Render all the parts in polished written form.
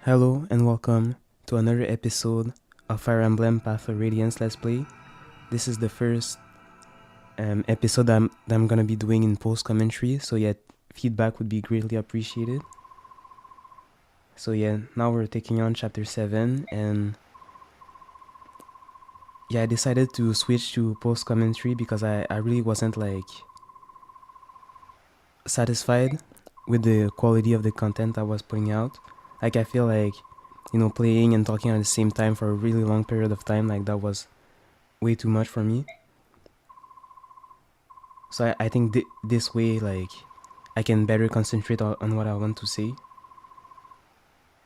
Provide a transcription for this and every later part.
Hello and welcome to another episode of Fire Emblem Path of Radiance Let's Play. This is the first episode that I'm gonna be doing in post commentary, so yeah, feedback would be greatly appreciated. So yeah, now we're taking on chapter 7, and yeah, I decided to switch to post commentary because I really wasn't like satisfied with the quality of the content I was putting out. Like I feel like, playing and talking at the same time for a really long period of time, like that was way too much for me. So I think this way, like, I can better concentrate on what I want to say.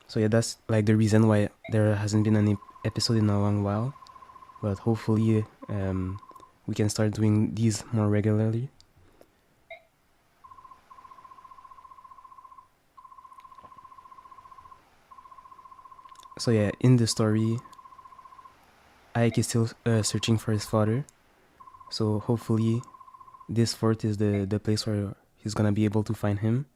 So yeah, that's like the reason why there hasn't been any episode in a long while. But hopefully, we can start doing these more regularly. So yeah, in the story, Ike is still searching for his father. So hopefully, this fort is the place where he's gonna be able to find him.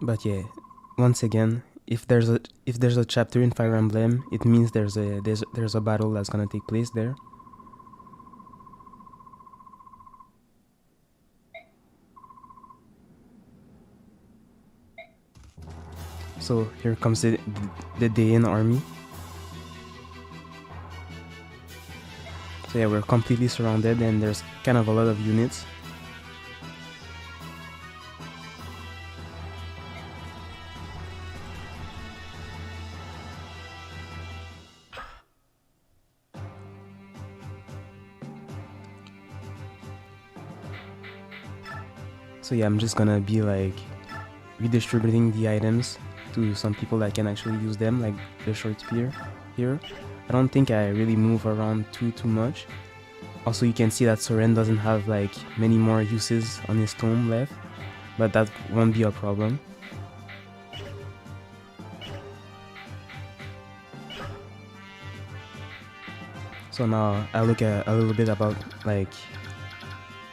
But yeah, once again, if there's a chapter in Fire Emblem, it means there's a battle that's gonna take place there. So here comes the Daein army. So yeah, we're completely surrounded and there's kind of a lot of units. So yeah, I'm just gonna be like redistributing the items to some people that can actually use them, like the short spear here. I don't think I really move around too much. Also, you can see that Soren doesn't have like many more uses on his tome left, but that won't be a problem. So now I look at a little bit about like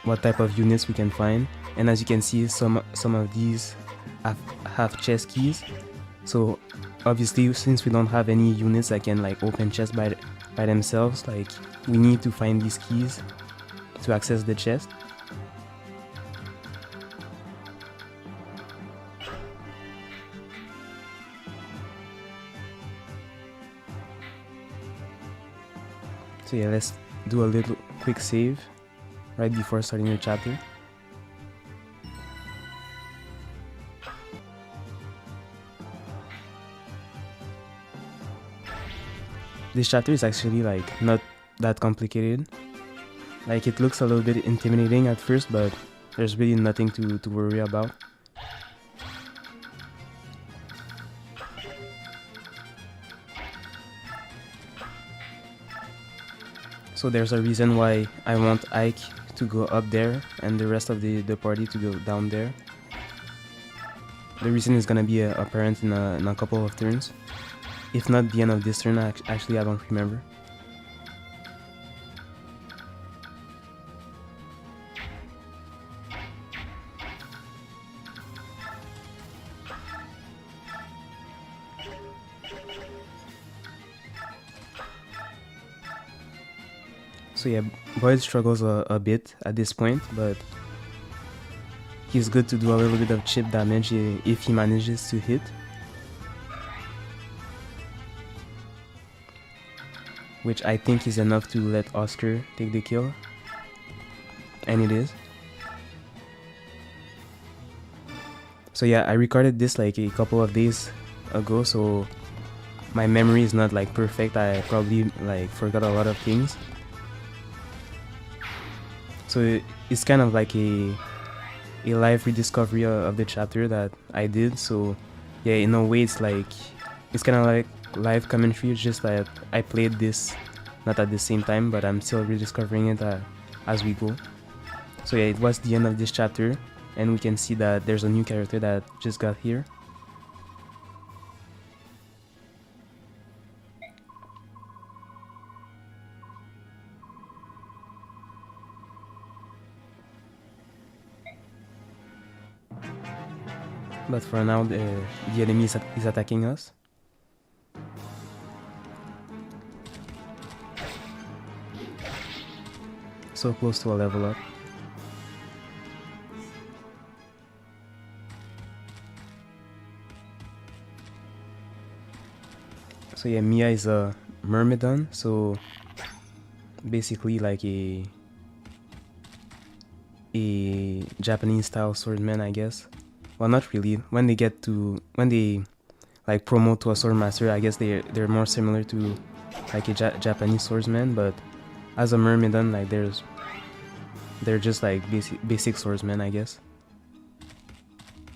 what type of units we can find, and as you can see, some of these have chest keys. So obviously, since we don't have any units that can like open chests by themselves, like we need to find these keys to access the chest. So yeah, let's do a little quick save right before starting the chapter. This chapter is actually like not that complicated. Like it looks a little bit intimidating at first, but there's really nothing to worry about. So there's a reason why I want Ike to go up there and the rest of the party to go down there. The reason is gonna be apparent in a couple of turns. If not the end of this turn, actually I don't remember. So yeah, Boyd struggles a bit at this point, but he's good to do a little bit of chip damage if he manages to hit. Which I think is enough to let Oscar take the kill. And it is. So yeah, I recorded this like a couple of days ago, so my memory is not like perfect. I probably like forgot a lot of things. So it's kind of like a live rediscovery of the chapter that I did. So yeah, in a way it's like, it's kind of like live commentary. It's just that I played this not at the same time, but I'm still rediscovering it as we go. So yeah, it was the end of this chapter. and we can see that there's a new character that just got here. But for now, the enemy is attacking us. So close to a level up. So yeah, Mia is a Myrmidon, so basically like a Japanese style swordman, I guess. Well, not really. When they like promote to a swordmaster, I guess they're more similar to like a Japanese swordsman, but as a Myrmidon, like they're just like basic swordsmen, I guess.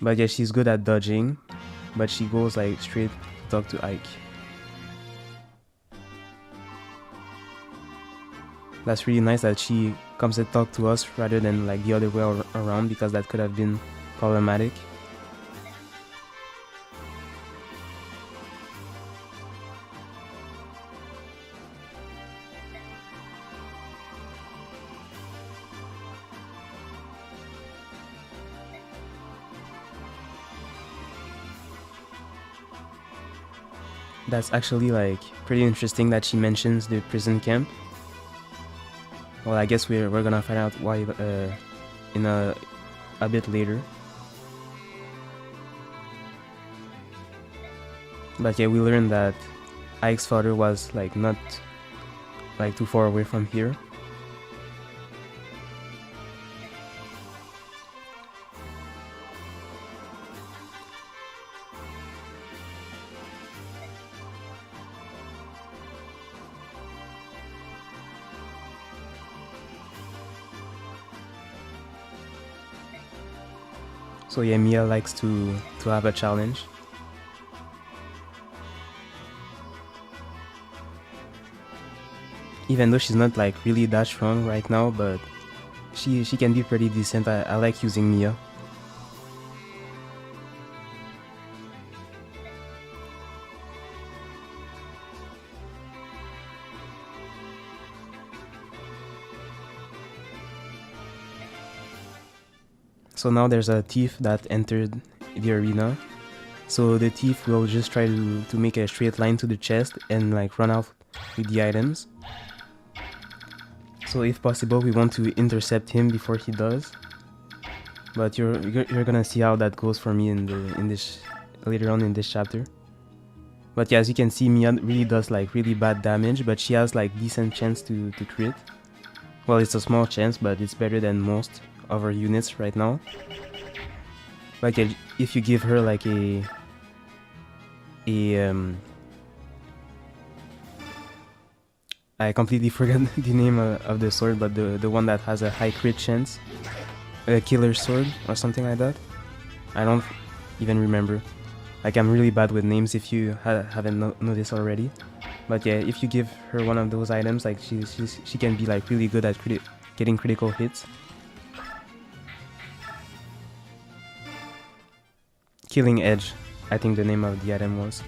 But yeah, she's good at dodging, but she goes like straight to talk to Ike. That's really nice that she comes to talk to us rather than like the other way around, because that could have been problematic. That's actually like pretty interesting that she mentions the prison camp. Well, I guess we're gonna find out why in a bit later. But yeah, we learned that Ike's father was like not like too far away from here. So yeah, Mia likes to have a challenge. Even though she's not like really that strong right now, but she can be pretty decent. I like using Mia. So now there's a thief that entered the arena. So the thief will just try to make a straight line to the chest and like run out with the items. So if possible, we want to intercept him before he does. But you're gonna see how that goes for me in this later on in this chapter. But yeah, as you can see, Mia really does like really bad damage, but she has like decent chance to crit. Well, it's a small chance, but it's better than most of our units right now. Like if you give her like I completely forgot the name of the sword, but the one that has a high crit chance, a killer sword or something like that. I don't even remember. Like I'm really bad with names if you haven't noticed already. But yeah, if you give her one of those items, like she can be like really good at getting critical hits. Killing Edge, I think the name of the item was.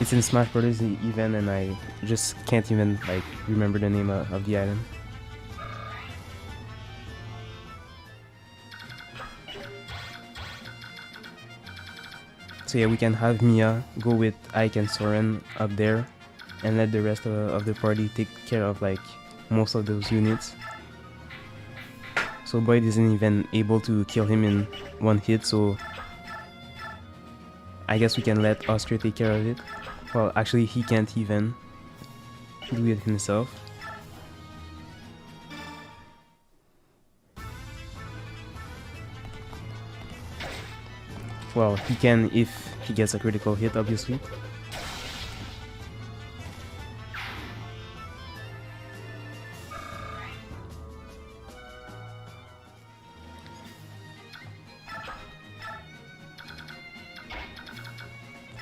It's in Smash Brothers even, and I just can't even like remember the name of the item. So yeah, we can have Mia go with Ike and Soren up there and let the rest of the party take care of like most of those units. So Boyd isn't even able to kill him in one hit, so I guess we can let Oscar take care of it. Well, actually he can't even do it himself. Well, he can if he gets a critical hit, obviously.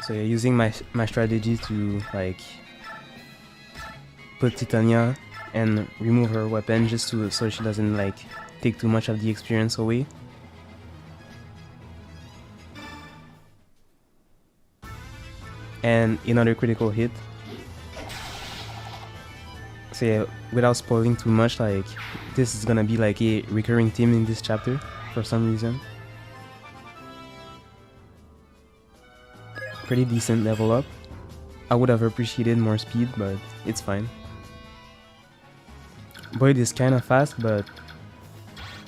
So yeah, using my strategy to like put Titania and remove her weapon just so she doesn't like take too much of the experience away. and another critical hit. So yeah, without spoiling too much, like this is gonna be like a recurring theme in this chapter for some reason. Pretty decent level up. I would have appreciated more speed, but it's fine. Boyd is kind of fast, but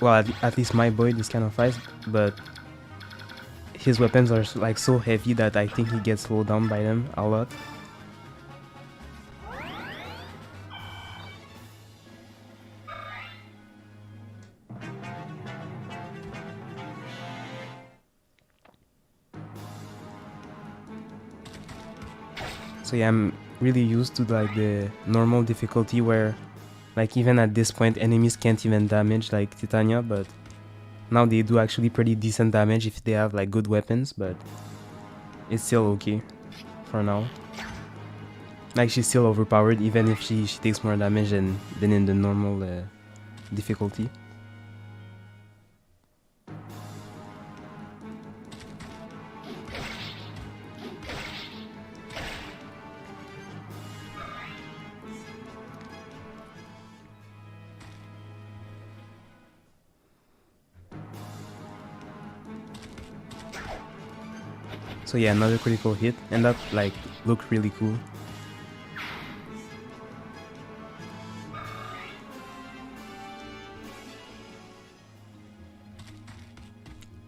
well, at least my Boyd is kind of fast, but his weapons are like so heavy that I think he gets slowed down by them a lot. So yeah, I'm really used to like the normal difficulty where like even at this point enemies can't even damage like Titania, but now they do actually pretty decent damage if they have like good weapons, but it's still okay for now. Like she's still overpowered even if she takes more damage than in the normal difficulty. So yeah, another critical hit, and that like looked really cool.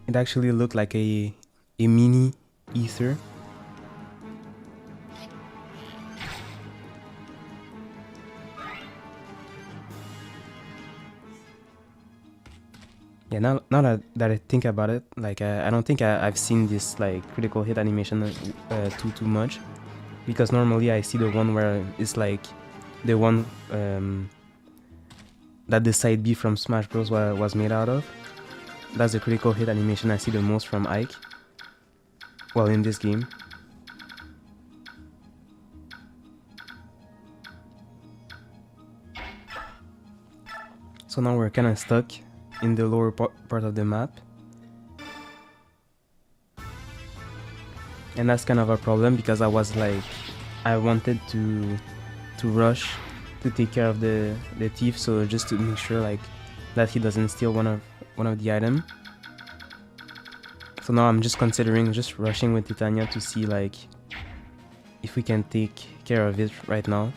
It actually looked like a mini ether. Yeah, now that I think about it, like I don't think I've seen this like critical hit animation too much, because normally I see the one where it's like the one that the side B from Smash Bros was made out of. That's the critical hit animation I see the most from Ike. Well, in this game. So now we're kind of stuck in the lower part of the map. And that's kind of a problem because I was like, I wanted to rush to take care of the thief, so just to make sure like that he doesn't steal one of the item. So now I'm just considering just rushing with Titania to see like if we can take care of it right now.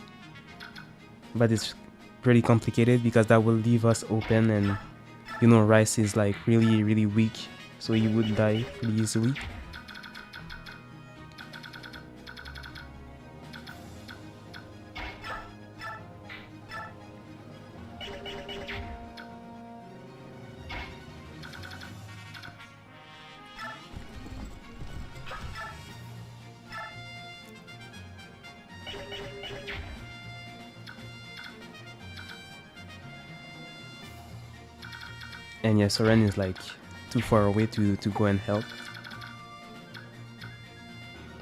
But it's pretty complicated because that will leave us open, and you know Rice is like really weak, so he would die pretty easily. And yeah, Soren is like too far away to go and help.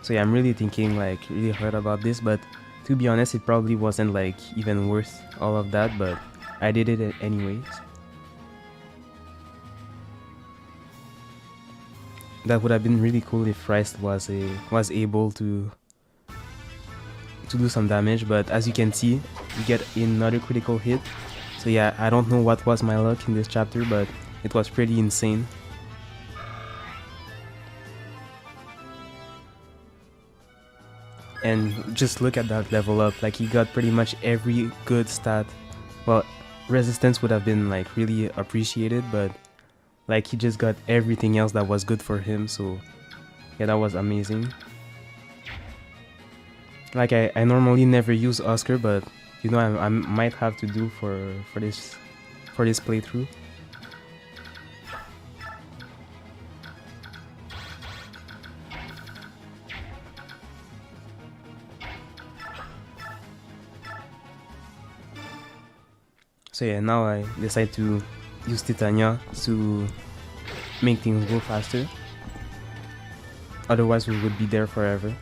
So yeah, I'm really thinking like really hard about this, but to be honest, it probably wasn't like even worth all of that, but I did it anyways. That would have been really cool if Rice was able to do some damage, but as you can see, we get another critical hit. So yeah, I don't know what was my luck in this chapter, but it was pretty insane. And just look at that level up, like he got pretty much every good stat. Well, resistance would have been like really appreciated, but like he just got everything else that was good for him, so yeah, that was amazing. Like I normally never use Oscar, but you know I might have to do for this playthrough. So yeah, now I decide to use Titania to make things go faster. Otherwise we would be there forever.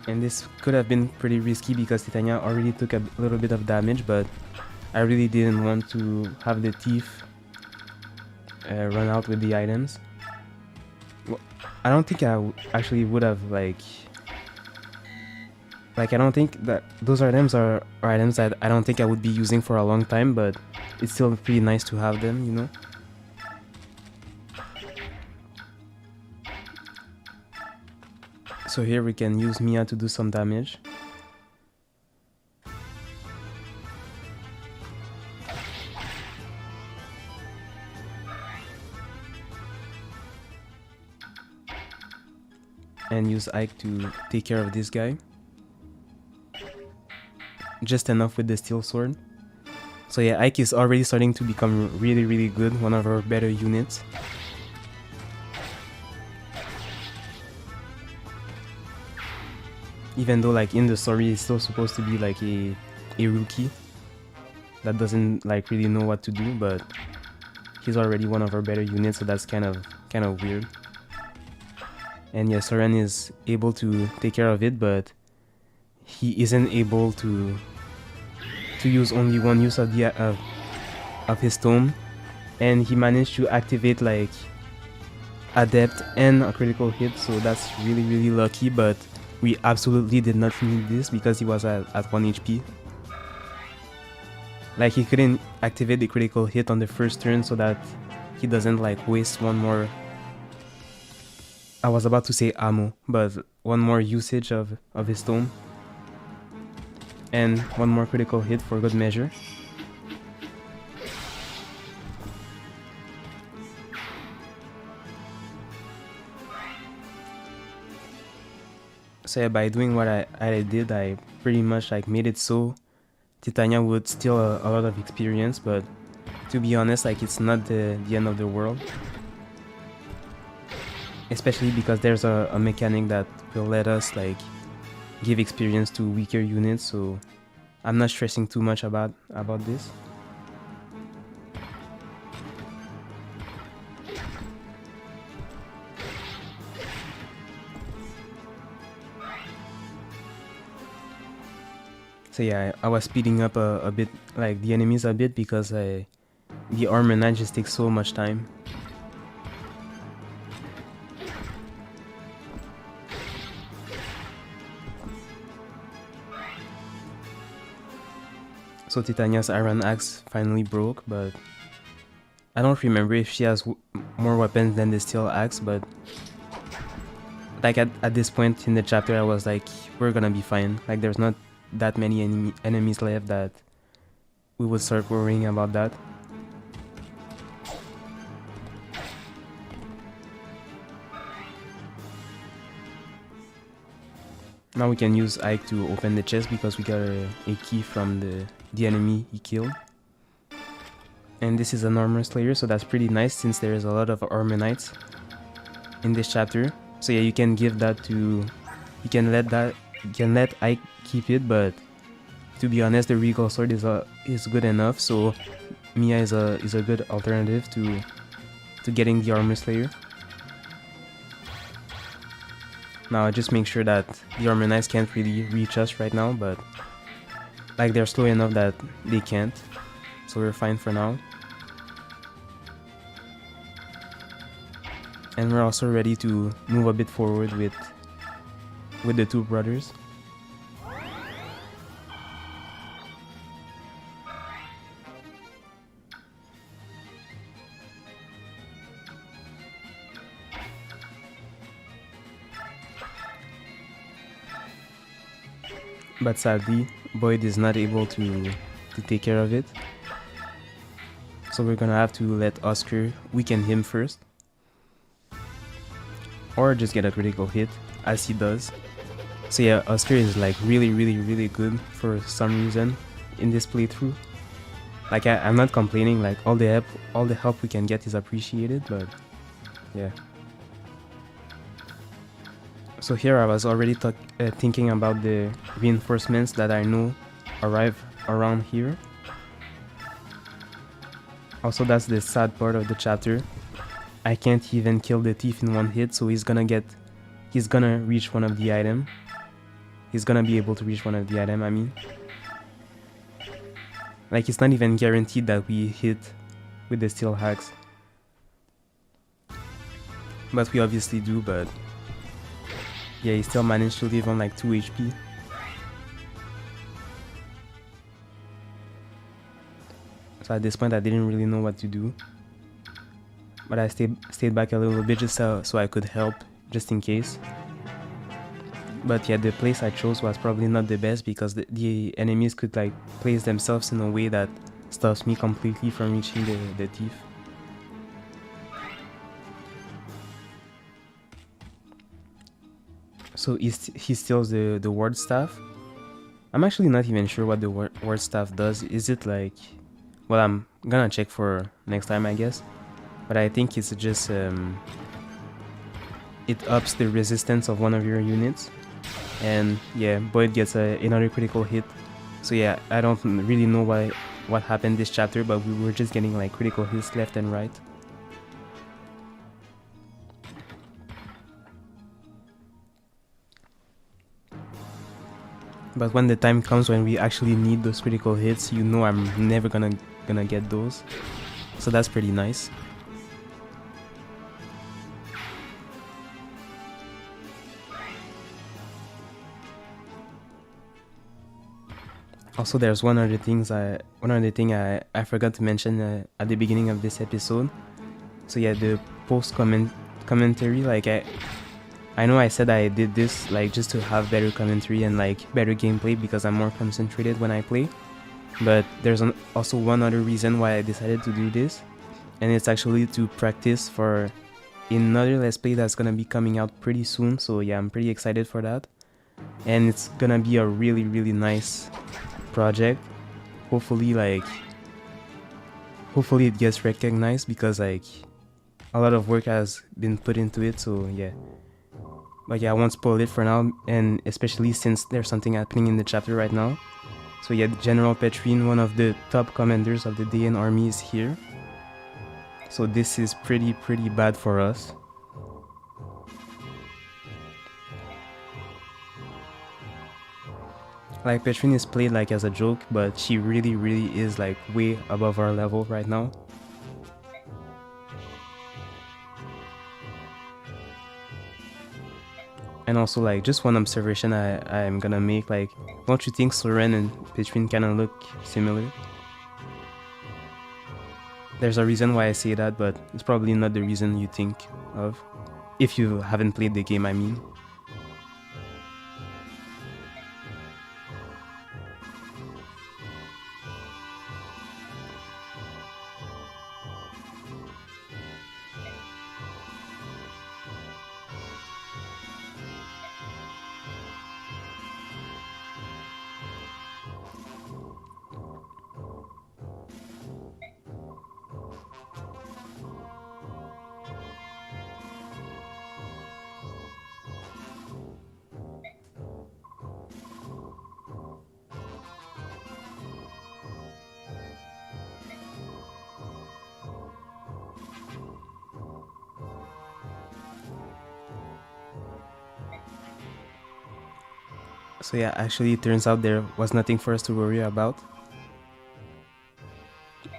And this could have been pretty risky because Titania already took a little bit of damage, but I really didn't want to have the thief run out with the items. Well, I don't think I actually would have like I don't think that those items are items that I don't think I would be using for a long time, but it's still pretty nice to have them, you know. So here we can use Mia to do some damage. And use Ike to take care of this guy. Just enough with the steel sword. So yeah, Ike is already starting to become really good, one of our better units. Even though like in the story he's still supposed to be like a rookie that doesn't like really know what to do, but he's already one of our better units, so that's kind of weird. And yeah, Soren is able to take care of it, but he isn't able to use only one use of the of his tome, and he managed to activate like Adept and a critical hit, so that's really lucky, but we absolutely did not need this because he was at 1 HP. Like he couldn't activate the critical hit on the first turn so that he doesn't like waste one more, I was about to say ammo, but one more usage of his tome. And one more critical hit for good measure. So yeah, by doing what I did, I pretty much like made it so Titania would steal a lot of experience, but to be honest, like it's not the end of the world. Especially because there's a mechanic that will let us like give experience to weaker units, so I'm not stressing too much about this. So yeah, I was speeding up a bit, like the enemies a bit, because the armor knight just takes so much time. So Titania's iron axe finally broke, but I don't remember if she has more weapons than the steel axe, but like at this point in the chapter I was like, we're gonna be fine. Like there's not that many enemies left that we would start worrying about that. Now we can use Ike to open the chest because we got a key from the enemy he killed. And this is an armor slayer, so that's pretty nice since there is a lot of armor knights in this chapter. So yeah, you can give that to, you can let Ike keep it, but to be honest, the regal sword is good enough. So Mia is a good alternative to getting the armor slayer. Now just make sure that the armor knights can't really reach us right now, but like they're slow enough that they can't, so we're fine for now. And we're also ready to move a bit forward with the two brothers. But sadly, Boyd is not able to take care of it. So we're gonna have to let Oscar weaken him first. Or just get a critical hit, as he does. So yeah, Oscar is like really good for some reason in this playthrough. Like I'm not complaining, like all the help we can get is appreciated, but yeah. So here I was already thinking about the reinforcements that I know arrive around here. Also, that's the sad part of the chapter. I can't even kill the thief in one hit, so he's gonna reach one of the item. He's gonna be able to reach one of the item, I mean. Like, it's not even guaranteed that we hit with the steel axe. But we obviously do, but yeah, he still managed to live on like 2 HP. So at this point I didn't really know what to do. But I stayed back a little bit just so I could help, just in case. But yeah, the place I chose was probably not the best because the enemies could like place themselves in a way that stops me completely from reaching the thief. So he steals the ward staff. I'm actually not even sure what the ward staff does. Is it like... Well, I'm gonna check for next time, I guess. But I think it's just... it ups the resistance of one of your units. And yeah, Boyd gets another critical hit. So yeah, I don't really know what happened this chapter, but we were just getting like critical hits left and right. But when the time comes when we actually need those critical hits, you know I'm never gonna get those. So that's pretty nice. Also, there's one other thing I forgot to mention at the beginning of this episode. So yeah, the post commentary, like I know I said I did this like just to have better commentary and like better gameplay because I'm more concentrated when I play. But there's also one other reason why I decided to do this, and it's actually to practice for another Let's Play that's gonna be coming out pretty soon. So yeah, I'm pretty excited for that, and it's gonna be a really nice project. Hopefully it gets recognized because like a lot of work has been put into it. So yeah. But yeah, I won't spoil it for now, and especially since there's something happening in the chapter right now. So yeah, General Petrine, one of the top commanders of the Dayan army, is here. So this is pretty bad for us. Like, Petrine is played like as a joke, but she really is like way above our level right now. And also, like, just one observation I'm gonna make, like, don't you think Soren and Petrine kinda look similar? There's a reason why I say that, but it's probably not the reason you think of. If you haven't played the game, I mean. So yeah, actually it turns out there was nothing for us to worry about,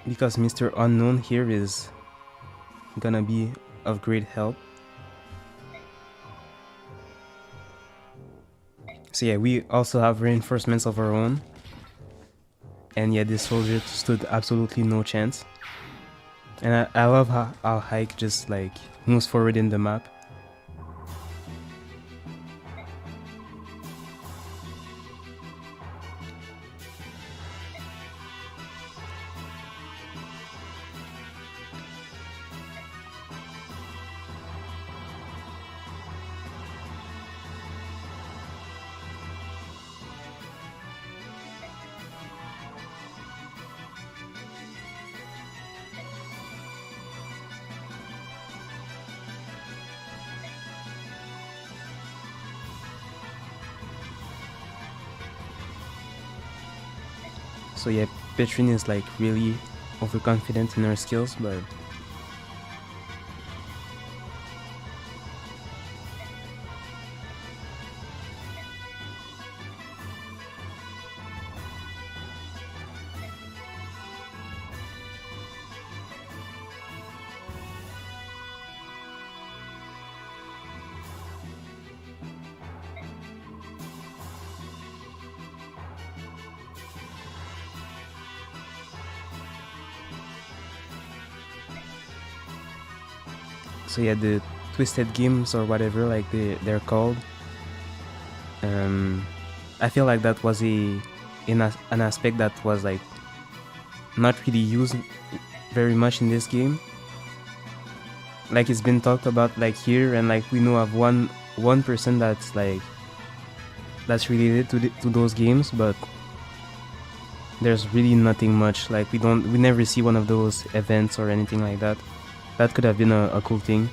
because Mr. Unknown here is gonna be of great help. So yeah, we also have reinforcements of our own, and yeah, this soldier stood absolutely no chance. And I love how our hike just like moves forward in the map. So yeah, Petrine is like really overconfident in her skills, but So yeah, the twisted games or whatever like they're called. I feel like that was an aspect that was like not really used very much in this game. Like it's been talked about like here, and like we know of one person that's like that's related to those games, but there's really nothing much. Like we never see one of those events or anything like that. That could have been a cool thing.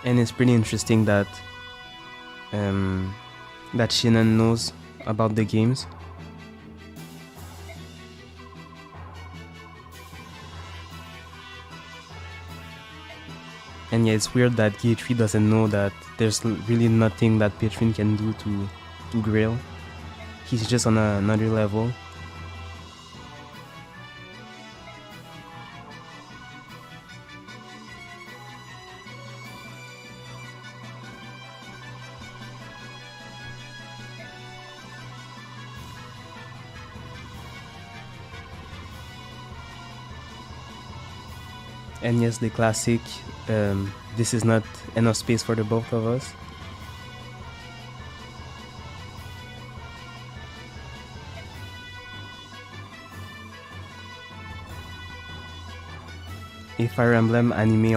And it's pretty interesting that that Shannon knows about the games. And yeah, it's weird that G3 doesn't know that there's really nothing that Patron can do to Grail. He's just on another level. And yes, the classic, this is not enough space for the both of us. A Fire Emblem anime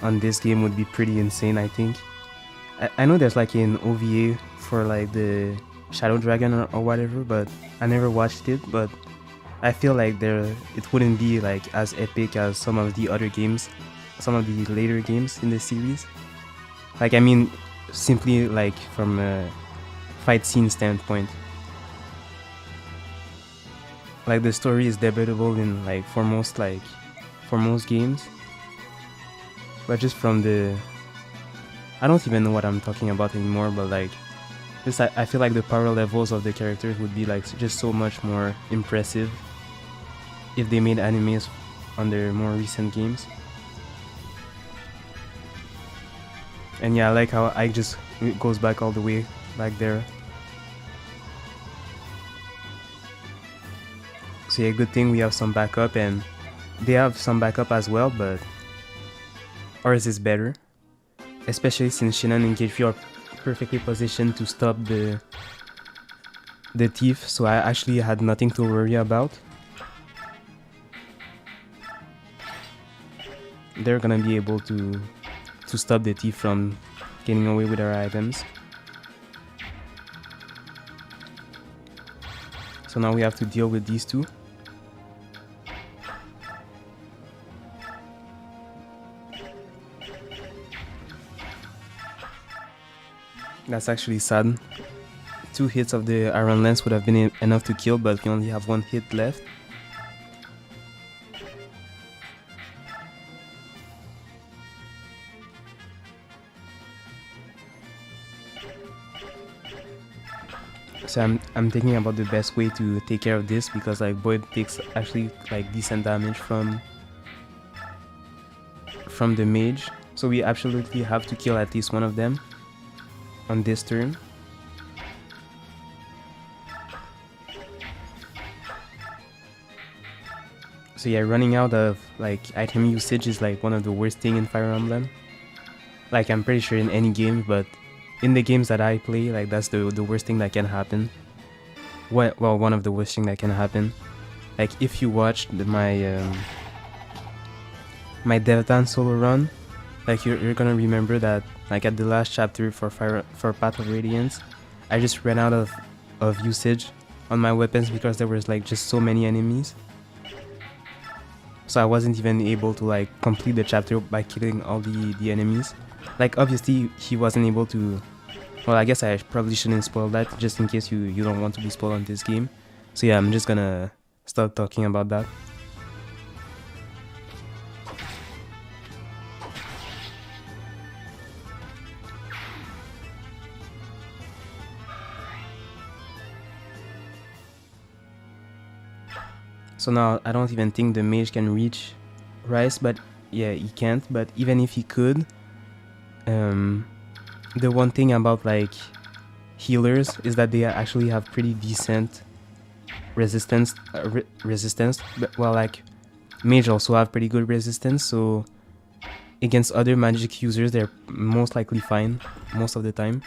on this game would be pretty insane, I think. I know there's like an OVA for like the Shadow Dragon or whatever, but I never watched it, but I feel like it wouldn't be like as epic as some of the other games, some of the later games in the series. Like I mean, simply like from a fight scene standpoint. Like the story is debatable in like for most games, but just from I don't even know what I'm talking about anymore, but like just I feel like the power levels of the characters would be like just so much more impressive if they made animes on their more recent games. And yeah, I like how it goes back all the way back there. So yeah, good thing we have some backup, and they have some backup as well, but ours is better. Especially since Shannon and K3 are perfectly positioned to stop the thief, so I actually had nothing to worry about. They're gonna be able to stop the thief from getting away with our items. So now we have to deal with these two. That's actually sad. 2 hits of the Iron Lance would have been enough to kill, but we only have 1 hit left. So I'm thinking about the best way to take care of this, because like Boyd takes actually like decent damage from the mage. So we absolutely have to kill at least one of them on this turn. So yeah, running out of like item usage is like one of the worst thing in Fire Emblem. Like I'm pretty sure in any game, but in the games that I play, like that's the worst thing that can happen. Well, one of the worst thing that can happen. Like if you watched my Devatan solo run, like you're gonna remember that like at the last chapter for Path of Radiance, I just ran out of usage on my weapons because there was like just so many enemies. So I wasn't even able to like complete the chapter by killing all the enemies. Like obviously he wasn't able to. Well, I guess I probably shouldn't spoil that, just in case you don't want to be spoiled on this game. So yeah, I'm just gonna start talking about that. So now I don't even think the mage can reach Rice, but yeah, he can't. But even if he could, the one thing about like healers is that they actually have pretty decent resistance. But, well, like mage also have pretty good resistance, so against other magic users they're most likely fine most of the time.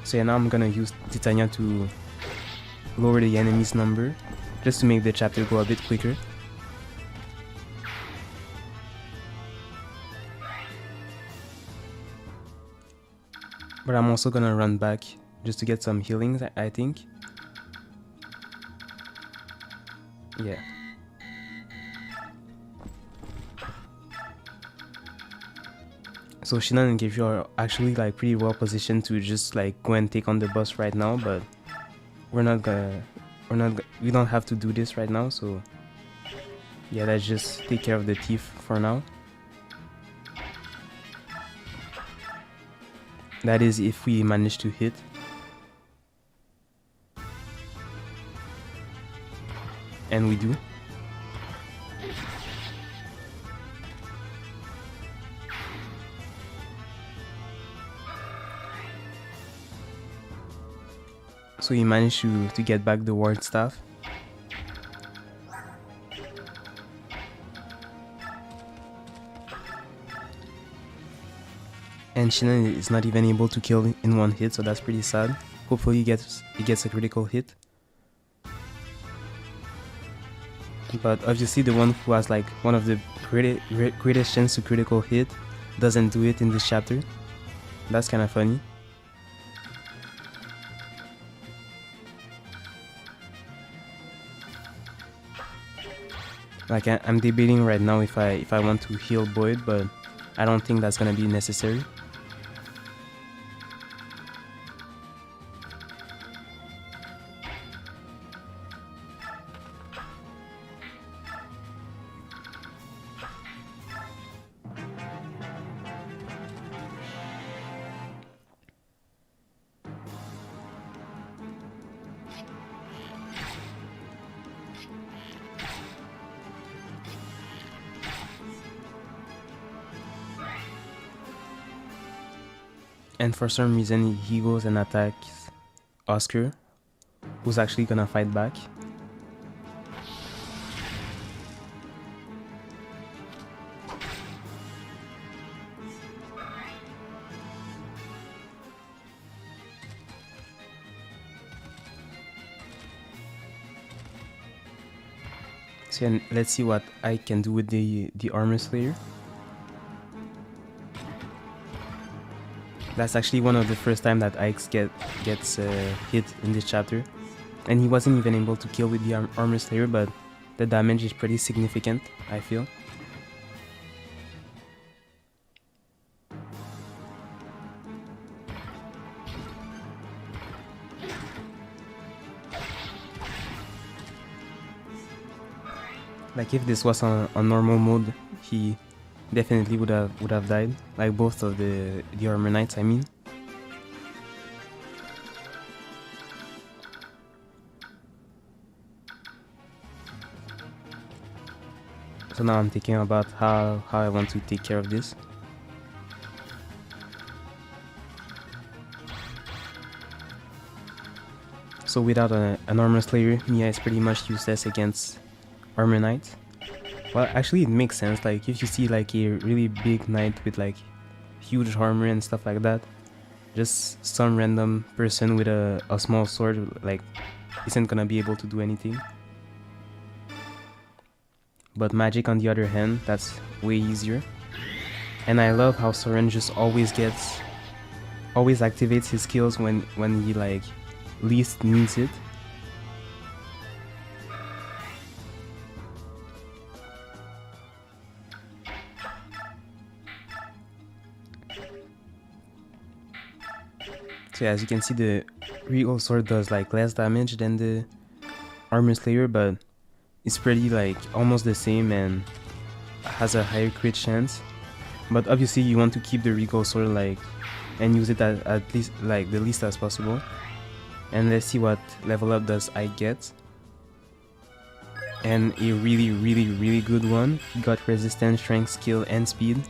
So yeah, now I'm gonna use Titania to lower the enemy's number, just to make the chapter go a bit quicker. But I'm also gonna run back just to get some healings, I think. Yeah. So Shinan and Geishu are actually like pretty well positioned to just like go and take on the boss right now, but we don't have to do this right now, so yeah, let's just take care of the thief for now. That is if we manage to hit. And we do. So we managed to get back the ward staff. And Shinan is not even able to kill in one hit, so that's pretty sad. Hopefully he gets a critical hit. But obviously the one who has like one of the greatest chance to critical hit doesn't do it in this chapter. That's kind of funny. Like I'm debating right now if I want to heal Boyd, but I don't think that's gonna be necessary. And for some reason he goes and attacks Oscar, who's actually gonna fight back. So yeah, let's see what I can do with the Armor Slayer. That's actually one of the first time that Ike's gets hit in this chapter. And he wasn't even able to kill with the Armor Slayer, but the damage is pretty significant, I feel. Like if this was on normal mode, he definitely would have died. Like both of the Armor Knights, I mean. So now I'm thinking about how I want to take care of this. So without an Armor Slayer, Mia is pretty much useless against Armor Knight. Well, actually it makes sense. Like if you see like a really big knight with like huge armor and stuff like that, just some random person with a small sword like isn't gonna be able to do anything. But magic on the other hand, that's way easier. And I love how Soren just always activates his skills when he like least needs it. So yeah, as you can see, the Regal Sword does like less damage than the Armor Slayer, but it's pretty like almost the same and has a higher crit chance. But obviously you want to keep the Regal Sword like and use it at least like the least as possible. And let's see what level up does I get. And a really good one. He got resistance, strength, skill and speed.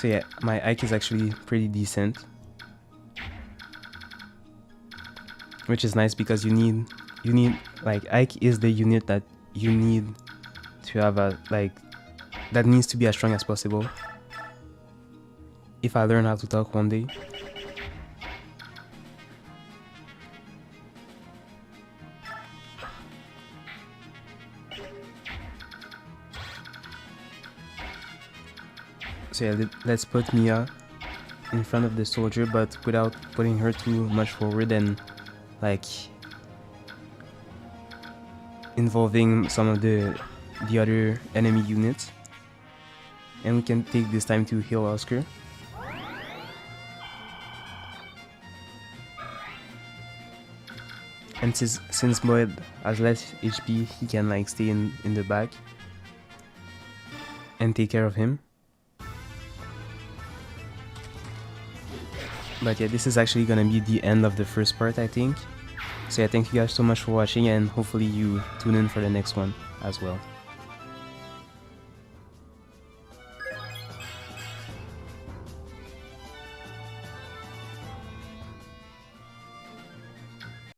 So yeah, my Ike is actually pretty decent, which is nice because you need like Ike is the unit that you need to have a that needs to be as strong as possible. If I learn how to talk one day. So yeah, let's put Mia in front of the soldier, but without putting her too much forward and like involving some of the other enemy units. And we can take this time to heal Oscar. And since Boyd has less HP, he can like stay in the back and take care of him. But yeah, this is actually gonna be the end of the first part, I think. So yeah, thank you guys so much for watching, and hopefully you tune in for the next one as well.